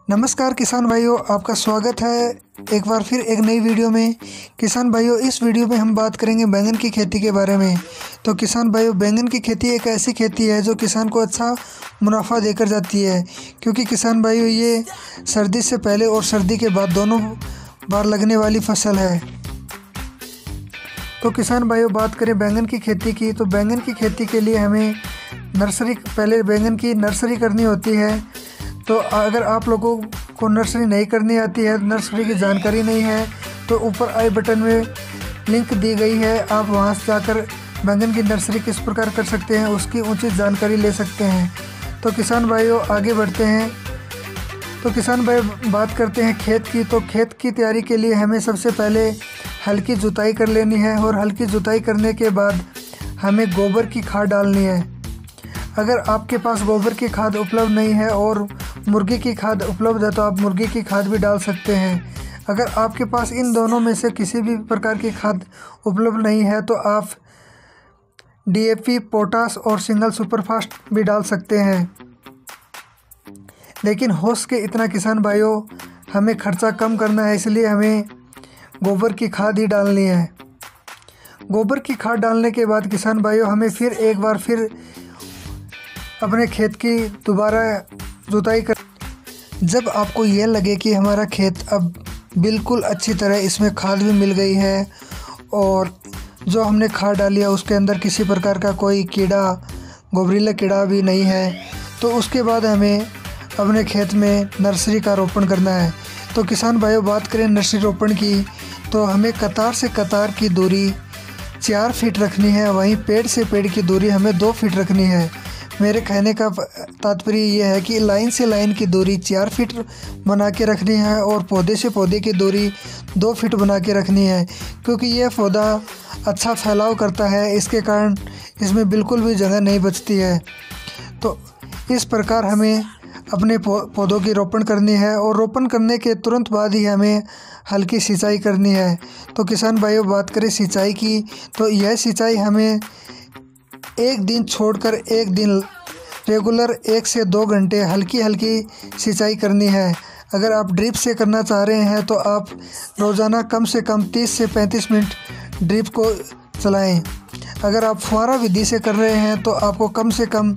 नमस्कार किसान भाइयों, आपका स्वागत है एक बार फिर एक नई वीडियो में। किसान भाइयों, इस वीडियो में हम बात करेंगे बैंगन की खेती के बारे में। तो किसान भाइयों, बैंगन की खेती एक ऐसी खेती है जो किसान को अच्छा मुनाफा देकर जाती है, क्योंकि किसान भाइयों ये सर्दी से पहले और सर्दी के बाद दोनों बार लगने वाली फसल है। तो किसान भाइयों, बात करें बैंगन की खेती की, तो बैंगन की खेती के लिए हमें पहले बैंगन की नर्सरी करनी होती है। तो अगर आप लोगों को नर्सरी नहीं करनी आती है, नर्सरी की जानकारी नहीं है, तो ऊपर आई बटन में लिंक दी गई है, आप वहां से जाकर बैंगन की नर्सरी किस प्रकार कर सकते हैं उसकी उचित जानकारी ले सकते हैं। तो किसान भाइयों, आगे बढ़ते हैं। तो किसान भाई, बात करते हैं खेत की। तो खेत की तैयारी के लिए हमें सबसे पहले हल्की जुताई कर लेनी है, और हल्की जुताई करने के बाद हमें गोबर की खाद डालनी है। अगर आपके पास गोबर की खाद उपलब्ध नहीं है और मुर्गी की खाद उपलब्ध है तो आप मुर्गी की खाद भी डाल सकते हैं। अगर आपके पास इन दोनों में से किसी भी प्रकार की खाद उपलब्ध नहीं है तो आप DAP, पोटास और सिंगल सुपरफास्ट भी डाल सकते हैं। लेकिन हो सके इतना किसान भाइयों, हमें खर्चा कम करना है, इसलिए हमें गोबर की खाद ही डालनी है। गोबर की खाद डालने के बाद किसान भाइयों, हमें फिर एक बार फिर अपने खेत की दोबारा जुताई कर। जब आपको ये लगे कि हमारा खेत अब बिल्कुल अच्छी तरह इसमें खाद भी मिल गई है और जो हमने खाद डाली है उसके अंदर किसी प्रकार का कोई कीड़ा, गोबरीला कीड़ा भी नहीं है, तो उसके बाद हमें अपने खेत में नर्सरी का रोपण करना है। तो किसान भाइयों, बात करें नर्सरी रोपण की, तो हमें कतार से कतार की दूरी 4 फीट रखनी है, वहीं पेड़ से पेड़ की दूरी हमें 2 फीट रखनी है। मेरे कहने का तात्पर्य ये है कि लाइन से लाइन की दूरी 4 फीट बना के रखनी है और पौधे से पौधे की दूरी 2 फीट बना के रखनी है, क्योंकि यह पौधा अच्छा फैलाव करता है, इसके कारण इसमें बिल्कुल भी जगह नहीं बचती है। तो इस प्रकार हमें अपने पौधों की रोपण करनी है, और रोपण करने के तुरंत बाद ही हमें हल्की सिंचाई करनी है। तो किसान भाइयों, बात करें सिंचाई की, तो यह सिंचाई हमें एक दिन छोड़कर एक दिन रेगुलर 1 से 2 घंटे हल्की हल्की सिंचाई करनी है। अगर आप ड्रिप से करना चाह रहे हैं तो आप रोज़ाना कम से कम 30 से 35 मिनट ड्रिप को चलाएं। अगर आप फुहारा विधि से कर रहे हैं तो आपको कम से कम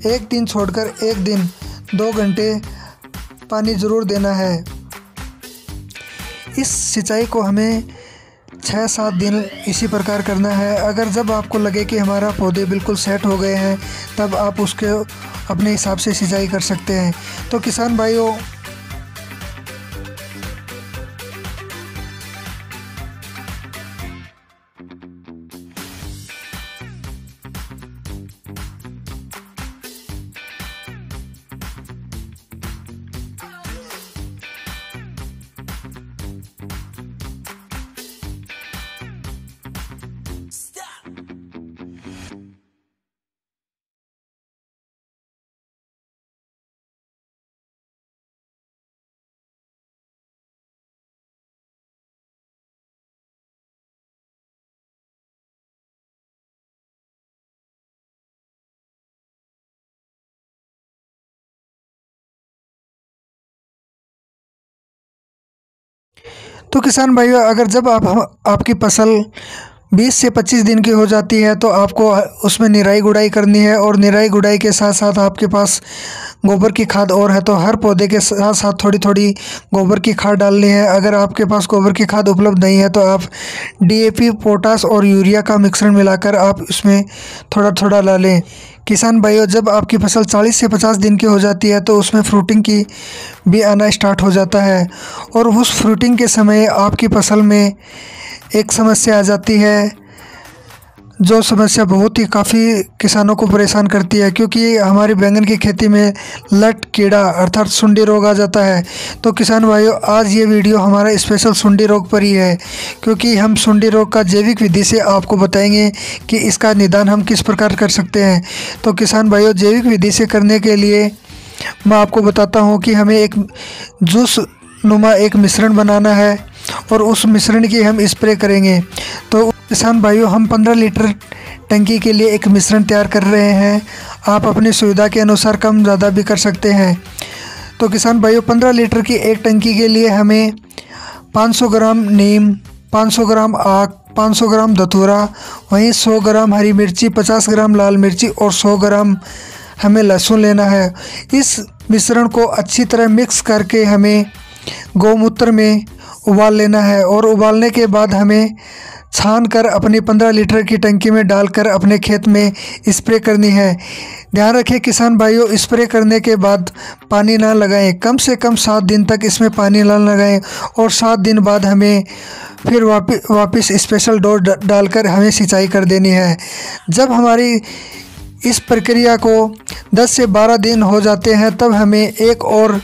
एक दिन छोड़कर एक दिन 2 घंटे पानी ज़रूर देना है। इस सिंचाई को हमें 6-7 दिन इसी प्रकार करना है। अगर जब आपको लगे कि हमारा पौधे बिल्कुल सेट हो गए हैं, तब आप उसके अपने हिसाब से सिंचाई कर सकते हैं। तो किसान भाइयों, अगर जब आपकी फसल 20 से 25 दिन की हो जाती है तो आपको उसमें निराई गुड़ाई करनी है, और निराई गुड़ाई के साथ साथ आपके पास गोबर की खाद और है तो हर पौधे के साथ साथ थोड़ी थोड़ी गोबर की खाद डालनी है। अगर आपके पास गोबर की खाद उपलब्ध नहीं है तो आप DAP, पोटास और यूरिया का मिश्रण मिलाकर आप उसमें थोड़ा थोड़ा डालें। किसान भाइयों, जब आपकी फसल 40 से 50 दिन की हो जाती है तो उसमें फ्रूटिंग की भी आना स्टार्ट हो जाता है, और उस फ्रूटिंग के समय आपकी फसल में एक समस्या आ जाती है, जो समस्या बहुत ही काफ़ी किसानों को परेशान करती है, क्योंकि हमारी बैंगन की खेती में लट कीड़ा अर्थात सुंडी रोग आ जाता है। तो किसान भाइयों, आज ये वीडियो हमारा स्पेशल सुंडी रोग पर ही है, क्योंकि हम सुंडी रोग का जैविक विधि से आपको बताएंगे कि इसका निदान हम किस प्रकार कर सकते हैं। तो किसान भाइयों, जैविक विधि से करने के लिए मैं आपको बताता हूँ कि हमें एक जूस नुमा एक मिश्रण बनाना है, और उस मिश्रण की हम स्प्रे करेंगे। तो किसान भाइयों, हम 15 लीटर टंकी के लिए एक मिश्रण तैयार कर रहे हैं। आप अपनी सुविधा के अनुसार कम ज़्यादा भी कर सकते हैं। तो किसान भाइयों 15 लीटर की एक टंकी के लिए हमें 500 ग्राम नीम, 500 ग्राम आक, 500 ग्राम धतूरा, वहीं 100 ग्राम हरी मिर्ची, 50 ग्राम लाल मिर्ची और 100 ग्राम हमें लहसुन लेना है। इस मिश्रण को अच्छी तरह मिक्स करके हमें गौमूत्र में उबाल लेना है और उबालने के बाद हमें छान कर अपनी 15 लीटर की टंकी में डालकर अपने खेत में स्प्रे करनी है। ध्यान रखें किसान भाइयों, स्प्रे करने के बाद पानी ना लगाएं, कम से कम 7 दिन तक इसमें पानी ना लगाएं और 7 दिन बाद हमें फिर वापस स्पेशल डोज डालकर हमें सिंचाई कर देनी है। जब हमारी इस प्रक्रिया को 10 से 12 दिन हो जाते हैं तब हमें एक और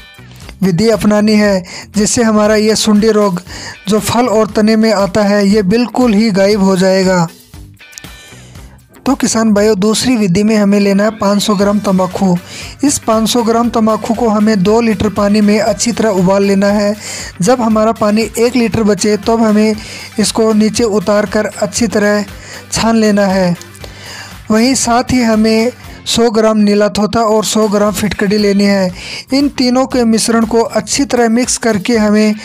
विधि अपनानी है, जिससे हमारा ये सुंडी रोग जो फल और तने में आता है ये बिल्कुल ही गायब हो जाएगा। तो किसान भाइयों दूसरी विधि में हमें लेना है 500 ग्राम तंबाकू। इस 500 ग्राम तंबाकू को हमें 2 लीटर पानी में अच्छी तरह उबाल लेना है। जब हमारा पानी 1 लीटर बचे तब हमें इसको नीचे उतार कर अच्छी तरह छान लेना है। वहीं साथ ही हमें 100 ग्राम नीला तोता और 100 ग्राम फिटकड़ी लेनी है। इन तीनों के मिश्रण को अच्छी तरह मिक्स करके हमें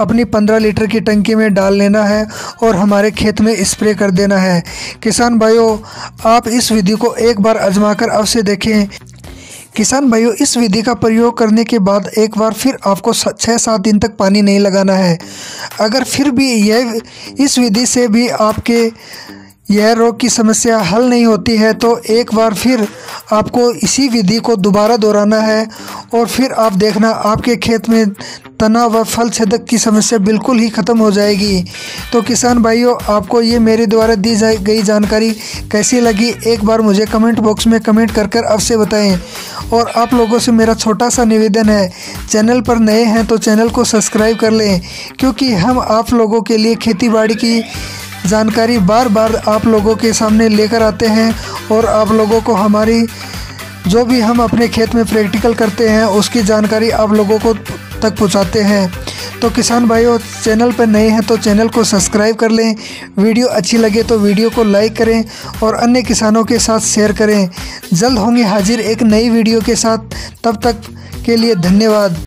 अपनी 15 लीटर की टंकी में डाल लेना है और हमारे खेत में स्प्रे कर देना है। किसान भाइयों आप इस विधि को एक बार आजमाकर अवश्य देखें। किसान भाइयों इस विधि का प्रयोग करने के बाद एक बार फिर आपको 6-7 दिन तक पानी नहीं लगाना है। अगर फिर भी इस विधि से भी आपके यह रोग की समस्या हल नहीं होती है तो एक बार फिर आपको इसी विधि को दोबारा दोहराना है और फिर आप देखना आपके खेत में तना व फल छेदक की समस्या बिल्कुल ही ख़त्म हो जाएगी। तो किसान भाइयों आपको ये मेरे द्वारा दी गई जानकारी कैसी लगी एक बार मुझे कमेंट बॉक्स में कमेंट कर अवश्य बताएं। और आप लोगों से मेरा छोटा सा निवेदन है, चैनल पर नए हैं तो चैनल को सब्सक्राइब कर लें, क्योंकि हम आप लोगों के लिए खेतीबाड़ी की जानकारी बार बार आप लोगों के सामने लेकर आते हैं और आप लोगों को हमारी जो भी हम अपने खेत में प्रैक्टिकल करते हैं उसकी जानकारी आप लोगों को तक पहुंचाते हैं। तो किसान भाइयों चैनल पर नए हैं तो चैनल को सब्सक्राइब कर लें, वीडियो अच्छी लगे तो वीडियो को लाइक करें और अन्य किसानों के साथ शेयर करें। जल्द होंगे हाजिर एक नई वीडियो के साथ, तब तक के लिए धन्यवाद।